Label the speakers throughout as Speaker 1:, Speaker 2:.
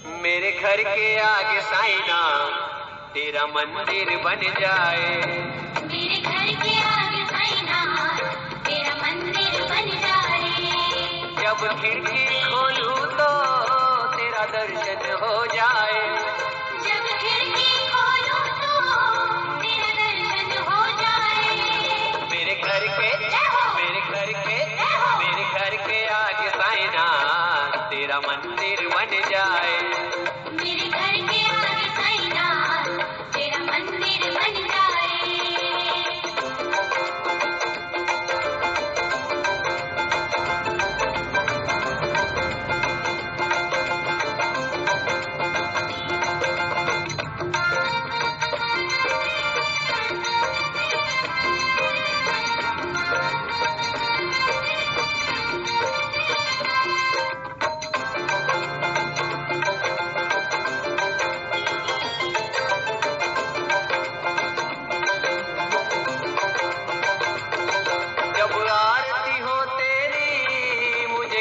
Speaker 1: मेरे घर के आगे साइना तेरा मंदिर बन जाए।
Speaker 2: मेरे घर के आगे साइना तेरा मंदिर बन जाए।
Speaker 1: जब खिड़की खोलूं तो तेरा दर्शन हो जाए।
Speaker 2: जब खिड़की खोलूं तो तेरा दर्शन हो जाए।
Speaker 1: मेरे घर के आगे साइना तेरा मंदिर बन जाए।
Speaker 2: मेरे घर के आगे साइना तेरा मंदिर बन जाए।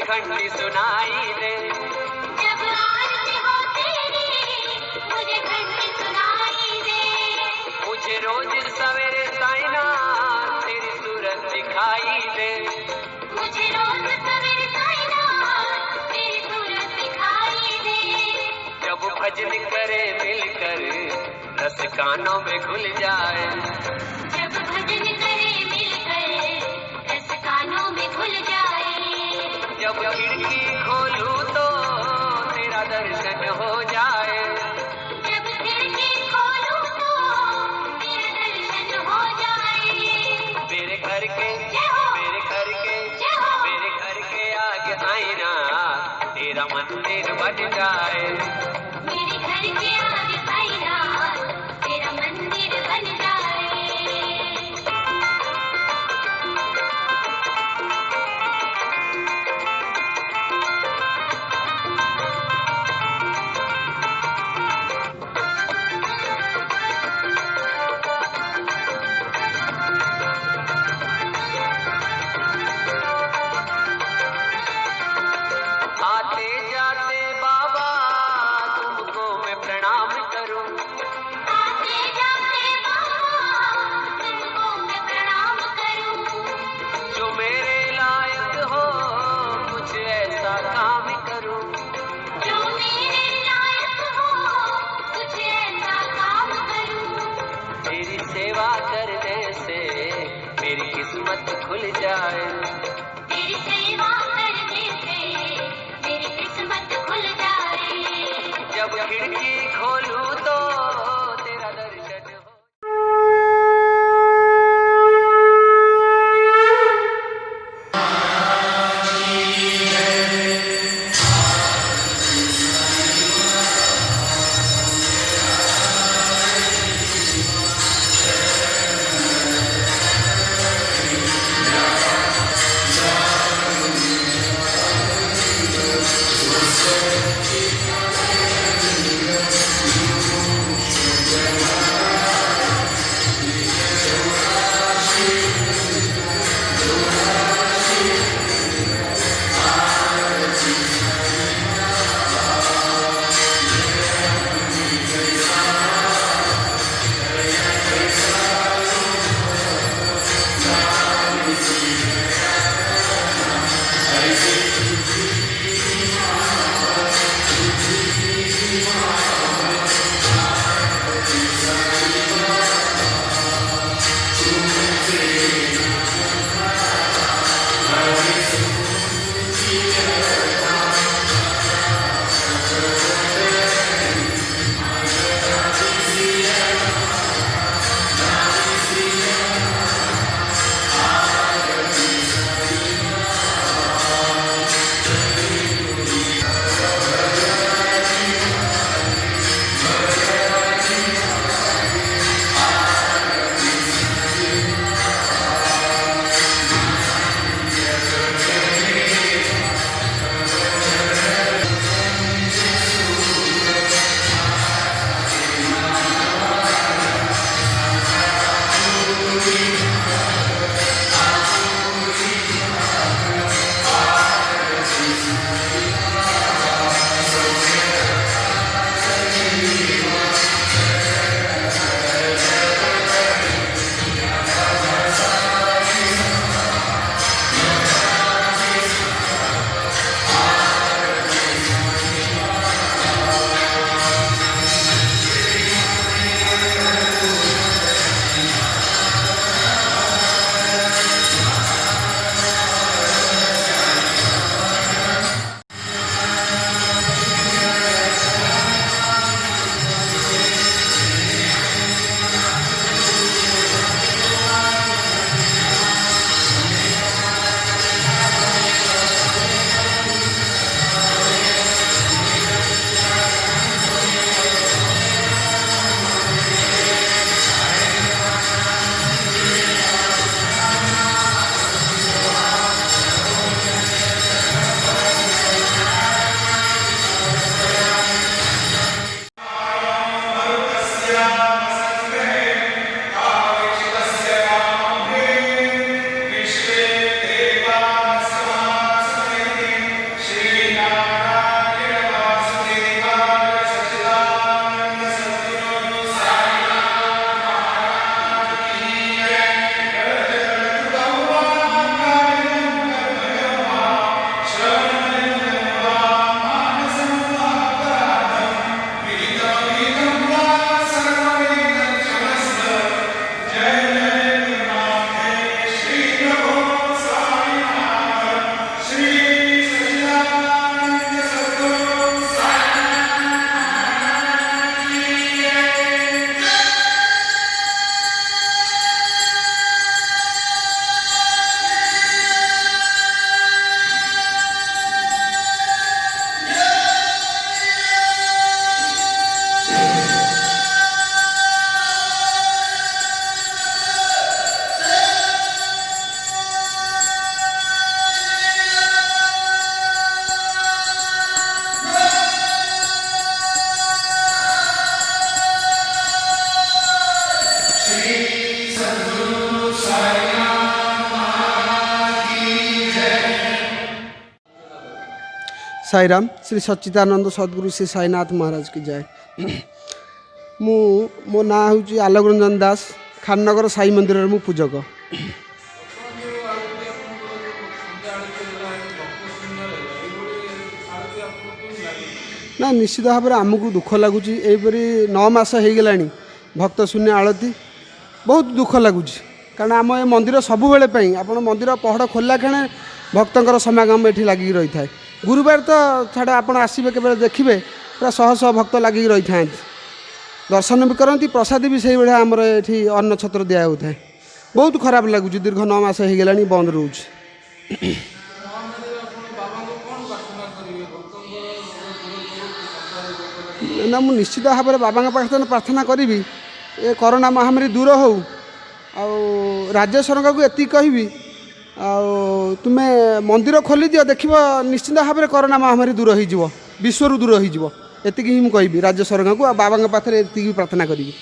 Speaker 1: घंटी सुनाई दे।
Speaker 2: जब आरती हो तेरी मुझे घंटी सुनाई दे।
Speaker 1: मुझे रोज सवेरे साइना तेरी सूरत दिखाई दे।
Speaker 2: मुझे रोज सवेरे साइना तेरी सूरत दिखाई दे।
Speaker 1: जब भजन करे मिलकर रस कानों में घुल जाए।
Speaker 2: जब भजन करे मिलकर रस कानों में घुल जाए।
Speaker 1: जब खिड़की खोलूं तो तेरा दर्शन हो जाए।
Speaker 2: जब खिड़की खोलूं तो तेरा दर्शन हो जाए।
Speaker 1: मेरे घर के आगे आईना तेरा मंदिर बन जाए।
Speaker 2: मेरे घर के आगे साइना तेरा मंदिर बन जाए।
Speaker 1: आते जाते बाबा तुमको मैं प्रणाम करूं।
Speaker 2: आते जाते बाबा तुमको मैं प्रणाम करूं।
Speaker 1: जो मेरे लायक हो कुछ ऐसा काम करूं।
Speaker 2: जो मेरे लायक हो कुछ ऐसा काम करूं।
Speaker 1: तेरी सेवा करने से मेरी किस्मत खुल जाए।
Speaker 2: तेरी सेवा करने से मेरी किस्मत खुल जाए।
Speaker 1: जब खिड़की खोलूं तो तेरा दर्शन हो।
Speaker 3: साई राम। श्री सच्चिदानंद सद्गुरु श्री साईनाथ महाराज की जय। मो ना हूँ आलोक रंजन दास, खाननगर साई मंदिर मु पूजक। ना निश्चित भाव में आमको दुख लगुच, यहीपरी 9 मास हो गलानी भक्त शून्य आलती, बहुत दुख लगुच। कारण आम ए मंदिर सबु बेले आप मंदिर पहड़ खोलला क्षण भक्तर समागम ये लगिक रही था। गुरुवार तो छाड़ आप आसवे के देखिए पूरा शह शह भक्त लगिक रही था, दर्शन भी करती, प्रसाद भी से भाया आमर ये अन्न छत्र दिया होता है। बहुत खराब लगुच, दीर्घ 9 मास हो गलानी बंद रोच। ना मु निश्चित भाव में बाबा पाखे प्रार्थना करी ए कोरोना महामारी दूर हो। राज्य सरकार को एति कहबी तुम्हें मंदिर खोली दियो, देख निश्चित भाव में कोरोना महामारी दूर हो, विश्व दूर हो, एति ही मुझे कहबी राज्य सरकार को। बाबा पाखे एति प्रार्थना करी।